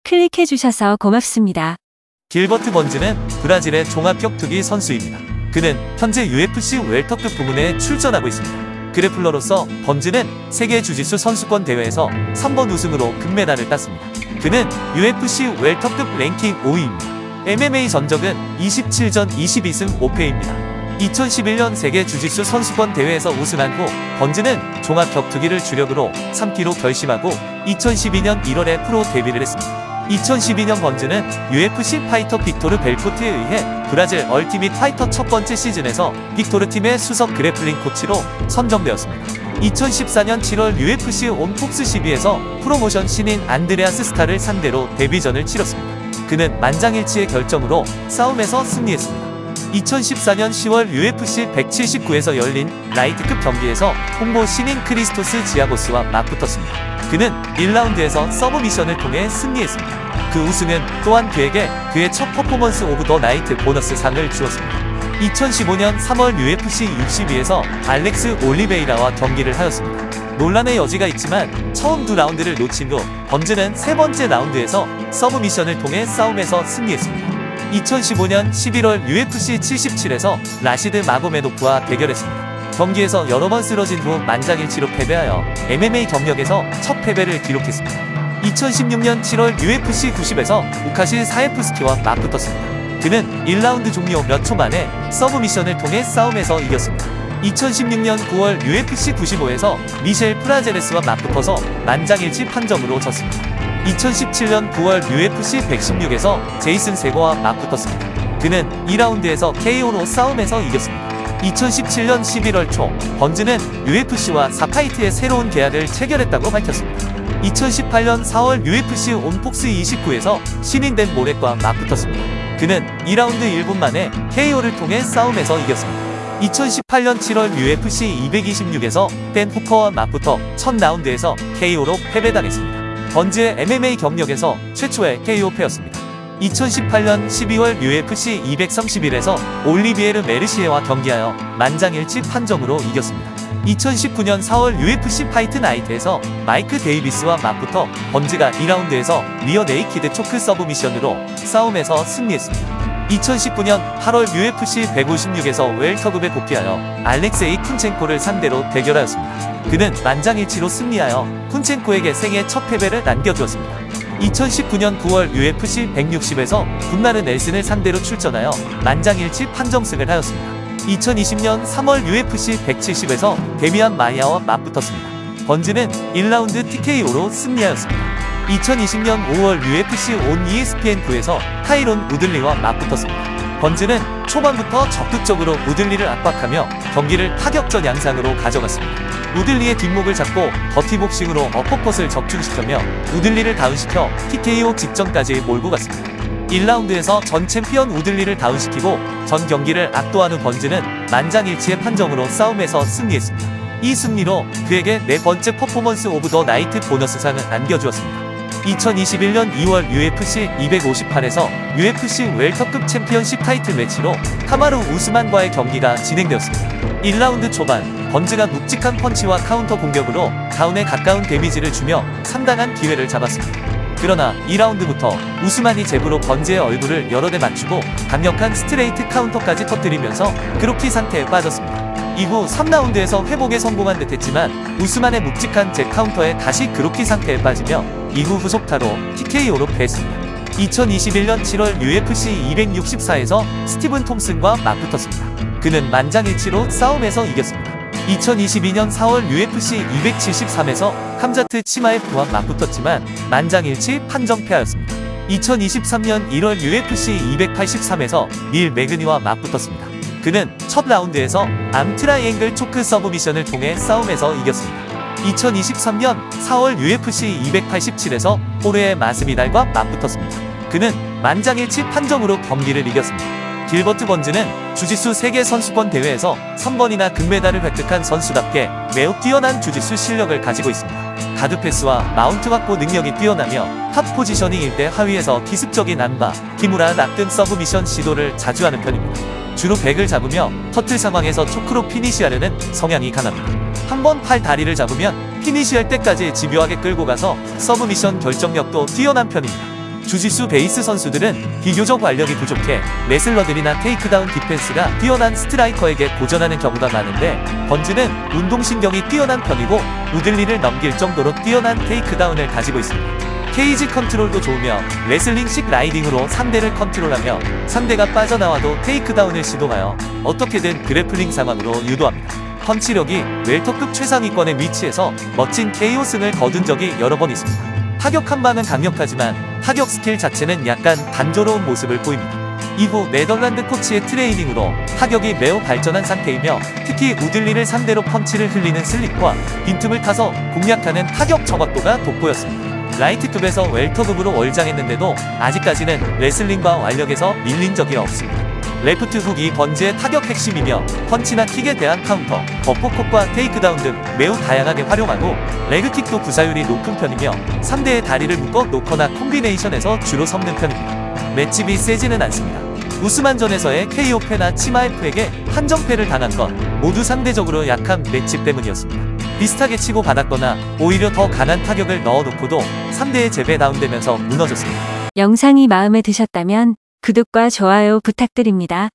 클릭해주셔서 고맙습니다. 길버트 번즈는 브라질의 종합격투기 선수입니다. 그는 현재 UFC 웰터급 부문에 출전하고 있습니다. 그래플러로서 번즈는 세계 주짓수 선수권 대회에서 3번 우승으로 금메달을 땄습니다. 그는 UFC 웰터급 랭킹 5위입니다. MMA 전적은 27전 22승 5패입니다. 2011년 세계 주짓수 선수권 대회에서 우승한 후 번즈는 종합격투기를 주력으로 3기로 결심하고 2012년 1월에 프로 데뷔를 했습니다. 2012년 번즈는 UFC 파이터 빅토르 벨코트에 의해 브라질 얼티밋 파이터 첫 번째 시즌에서 빅토르 팀의 수석 그래플링 코치로 선정되었습니다. 2014년 7월 UFC 온 폭스 12에서 프로모션 신인 안드레아스 스타를 상대로 데뷔전을 치렀습니다. 그는 만장일치의 결정으로 싸움에서 승리했습니다. 2014년 10월 UFC 179에서 열린 라이트급 경기에서 홍보 신인 크리스토스 지아고스와 맞붙었습니다. 그는 1라운드에서 서브미션을 통해 승리했습니다. 그 우승은 또한 그에게 그의 첫 퍼포먼스 오브 더 나이트 보너스 상을 주었습니다. 2015년 3월 UFC 62에서 알렉스 올리베이라와 경기를 하였습니다. 논란의 여지가 있지만 처음 두 라운드를 놓친 후 번즈는 세 번째 라운드에서 서브미션을 통해 싸움에서 승리했습니다. 2015년 11월 UFC 77에서 라시드 마고메도프와 대결했습니다. 경기에서 여러 번 쓰러진 후 만장일치로 패배하여 MMA 경력에서 첫 패배를 기록했습니다. 2016년 7월 UFC 90에서 우카시 사예프스키와 맞붙었습니다. 그는 1라운드 종료 몇 초 만에 서브미션을 통해 싸움에서 이겼습니다. 2016년 9월 UFC 95에서 미셸 프라제레스와 맞붙어서 만장일치 판정으로 졌습니다. 2017년 9월 UFC 116에서 제이슨 세거와 맞붙었습니다. 그는 2라운드에서 KO로 싸움에서 이겼습니다. 2017년 11월 초 번즈는 UFC와 4파이트의 새로운 계약을 체결했다고 밝혔습니다. 2018년 4월 UFC 온폭스 29에서 신인 댄 모렛과 맞붙었습니다. 그는 2라운드 1분 만에 KO를 통해 싸움에서 이겼습니다. 2018년 7월 UFC 226에서 댄 후커와 맞붙어 첫 라운드에서 KO로 패배당했습니다. 번즈의 MMA 경력에서 최초의 KO패였습니다. 2018년 12월 UFC 231에서 올리비에르 메르시에와 경기하여 만장일치 판정으로 이겼습니다. 2019년 4월 UFC 파이트 나이트에서 마이크 데이비스와 맞붙어 번즈가 2라운드에서 리어 네이키드 초크 서브미션으로 싸움에서 승리했습니다. 2019년 8월 UFC 156에서 웰터급에 복귀하여 알렉세이 쿤첸코를 상대로 대결하였습니다. 그는 만장일치로 승리하여 쿤첸코에게 생애 첫 패배를 남겨주었습니다. 2019년 9월 UFC 160에서 분나르 넬슨을 상대로 출전하여 만장일치 판정승을 하였습니다. 2020년 3월 UFC 170에서 데미안 마이아와 맞붙었습니다. 번즈는 1라운드 TKO로 승리하였습니다. 2020년 5월 UFC 온 ESPN9에서 타이론 우들리와 맞붙었습니다. 번즈는 초반부터 적극적으로 우들리를 압박하며 경기를 타격전 양상으로 가져갔습니다. 우들리의 뒷목을 잡고 더티복싱으로 어퍼컷을 적중시키며 우들리를 다운시켜 TKO 직전까지 몰고 갔습니다. 1라운드에서 전 챔피언 우들리를 다운시키고 전 경기를 압도하는 번즈는 만장일치의 판정으로 싸움에서 승리했습니다. 이 승리로 그에게 네 번째 퍼포먼스 오브 더 나이트 보너스상을 안겨주었습니다. 2021년 2월 UFC 258에서 UFC 웰터급 챔피언십 타이틀 매치로 카마루 우스만과의 경기가 진행되었습니다. 1라운드 초반 번즈가 묵직한 펀치와 카운터 공격으로 다운에 가까운 데미지를 주며 상당한 기회를 잡았습니다. 그러나 2라운드부터 우스만이 잽으로 번즈의 얼굴을 여러 대 맞추고 강력한 스트레이트 카운터까지 터뜨리면서 그로키 상태에 빠졌습니다. 이후 3라운드에서 회복에 성공한 듯 했지만 우스만의 묵직한 잭 카운터에 다시 그로키 상태에 빠지며 이후 후속타로 TKO로 패했습니다. 2021년 7월 UFC 264에서 스티븐 톰슨과 맞붙었습니다. 그는 만장일치로 싸움에서 이겼습니다. 2022년 4월 UFC 273에서 함자트 치마에프와 맞붙었지만 만장일치 판정패하였습니다. 2023년 1월 UFC 283에서 닐 매그니와 맞붙었습니다. 그는 첫 라운드에서 암 트라이앵글 초크 서브미션을 통해 싸움에서 이겼습니다. 2023년 4월 UFC 287에서 호르헤 마스비달과 맞붙었습니다. 그는 만장일치 판정으로 경기를 이겼습니다. 길버트 번즈는 주짓수 세계 선수권 대회에서 3번이나 금메달을 획득한 선수답게 매우 뛰어난 주짓수 실력을 가지고 있습니다. 가드 패스와 마운트 확보 능력이 뛰어나며 탑 포지셔닝일 때 하위에서 기습적인 안바, 기무라 락 등 서브미션 시도를 자주 하는 편입니다. 주로 백을 잡으며 터틀 상황에서 초크로 피니시하려는 성향이 강합니다. 한번 팔 다리를 잡으면 피니시할 때까지 집요하게 끌고 가서 서브미션 결정력도 뛰어난 편입니다. 주짓수 베이스 선수들은 비교적 완력이 부족해 레슬러들이나 테이크다운 디펜스가 뛰어난 스트라이커에게 고전하는 경우가 많은데, 번즈는 운동신경이 뛰어난 편이고 우들리를 넘길 정도로 뛰어난 테이크다운을 가지고 있습니다. 케이지 컨트롤도 좋으며 레슬링식 라이딩으로 상대를 컨트롤하며 상대가 빠져나와도 테이크다운을 시도하여 어떻게든 그래플링 상황으로 유도합니다. 펀치력이 웰터급 최상위권에 위치해서 멋진 KO 승을 거둔 적이 여러 번 있습니다. 타격 한 방은 강력하지만 타격 스킬 자체는 약간 단조로운 모습을 보입니다. 이후 네덜란드 코치의 트레이닝으로 타격이 매우 발전한 상태이며, 특히 우들리를 상대로 펀치를 흘리는 슬립과 빈틈을 타서 공략하는 타격 정확도가 돋보였습니다. 라이트급에서 웰터급으로 월장했는데도 아직까지는 레슬링과 완력에서 밀린 적이 없습니다. 레프트 훅이 번즈의 타격 핵심이며, 펀치나 킥에 대한 카운터, 버퍼컷과 테이크다운 등 매우 다양하게 활용하고, 레그킥도 구사율이 높은 편이며 상대의 다리를 묶어 놓거나 콤비네이션에서 주로 섭는 편입니다. 맷집이 세지는 않습니다. 우스만전에서의 KO패나 치마에프에게 한정패를 당한 건 모두 상대적으로 약한 맷집 때문이었습니다. 비슷하게 치고 받았거나 오히려 더 강한 타격을 넣어놓고도 상대의 제베 다운되면서 무너졌습니다. 영상이 마음에 드셨다면 구독과 좋아요 부탁드립니다.